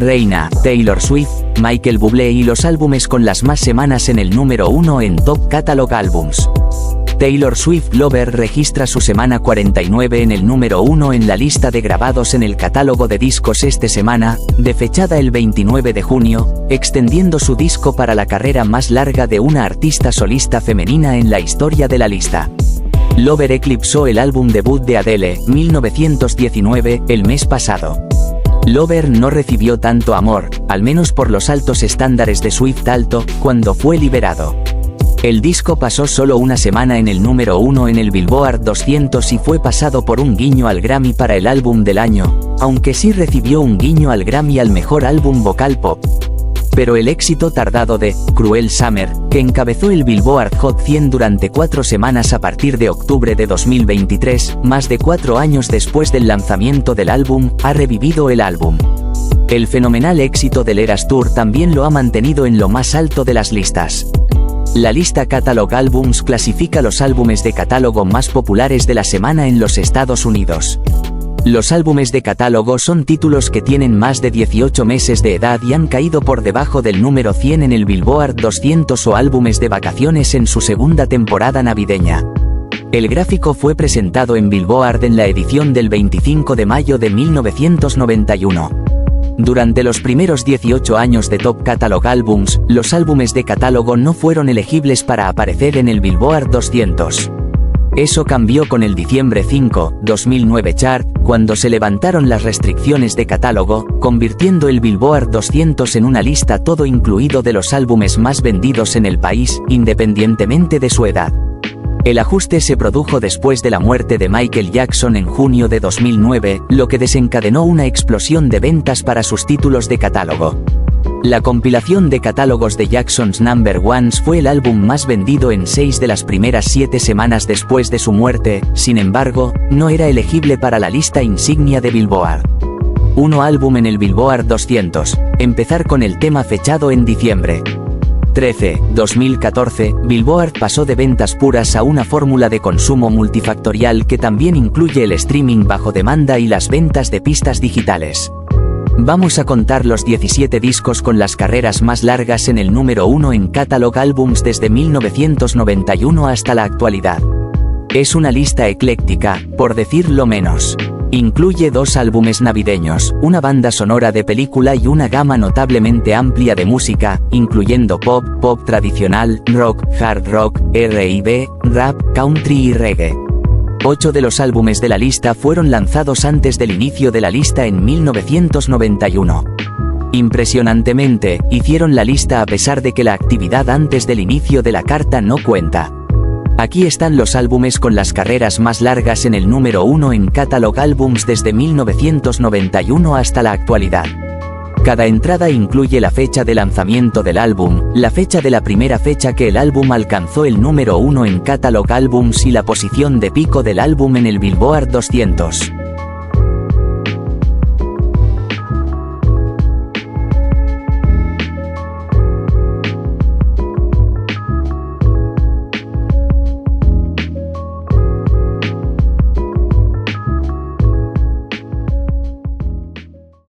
Reina, Taylor Swift, Michael Bublé y los álbumes con las más semanas en el número 1 en Top Catalog Albums. Taylor Swift Lover registra su semana 49 en el número 1 en la lista de grabados en el catálogo de discos esta semana, de fechada el 29 de junio, extendiendo su disco para la carrera más larga de una artista solista femenina en la historia de la lista. Lover eclipsó el álbum debut de Adele, 1919, el mes pasado. Lover no recibió tanto amor, al menos por los altos estándares de Swift alto, cuando fue liberado. El disco pasó solo una semana en el número 1 en el Billboard 200 y fue pasado por un guiño al Grammy para el álbum del año, aunque sí recibió un guiño al Grammy al mejor álbum vocal pop. Pero el éxito tardado de Cruel Summer, que encabezó el Billboard Hot 100 durante 4 semanas a partir de octubre de 2023, más de 4 años después del lanzamiento del álbum, ha revivido el álbum. El fenomenal éxito del Eras Tour también lo ha mantenido en lo más alto de las listas. La lista Catalog Albums clasifica los álbumes de catálogo más populares de la semana en los Estados Unidos. Los álbumes de catálogo son títulos que tienen más de 18 meses de edad y han caído por debajo del número 100 en el Billboard 200 o álbumes de vacaciones en su segunda temporada navideña. El gráfico fue presentado en Billboard en la edición del 25 de mayo de 1991. Durante los primeros 18 años de Top Catalog Albums, los álbumes de catálogo no fueron elegibles para aparecer en el Billboard 200. Eso cambió con el diciembre 5, 2009 chart, cuando se levantaron las restricciones de catálogo, convirtiendo el Billboard 200 en una lista todo incluido de los álbumes más vendidos en el país, independientemente de su edad. El ajuste se produjo después de la muerte de Michael Jackson en junio de 2009, lo que desencadenó una explosión de ventas para sus títulos de catálogo. La compilación de catálogos de Jackson's Number Ones fue el álbum más vendido en 6 de las primeras 7 semanas después de su muerte, sin embargo, no era elegible para la lista insignia de Billboard. 1 álbum en el Billboard 200, empezar con el tema fechado en diciembre. 13, 2014, Billboard pasó de ventas puras a una fórmula de consumo multifactorial que también incluye el streaming bajo demanda y las ventas de pistas digitales. Vamos a contar los 17 discos con las carreras más largas en el número 1 en Catalog Albums desde 1991 hasta la actualidad. Es una lista ecléctica, por decirlo menos. Incluye 2 álbumes navideños, una banda sonora de película y una gama notablemente amplia de música, incluyendo pop, pop tradicional, rock, hard rock, R&B, rap, country y reggae. 8 de los álbumes de la lista fueron lanzados antes del inicio de la lista en 1991. Impresionantemente, hicieron la lista a pesar de que la actividad antes del inicio de la carta no cuenta. Aquí están los álbumes con las carreras más largas en el número 1 en Catalog Albums desde 1991 hasta la actualidad. Cada entrada incluye la fecha de lanzamiento del álbum, la fecha de la primera fecha que el álbum alcanzó el número 1 en Catalog Albums y la posición de pico del álbum en el Billboard 200.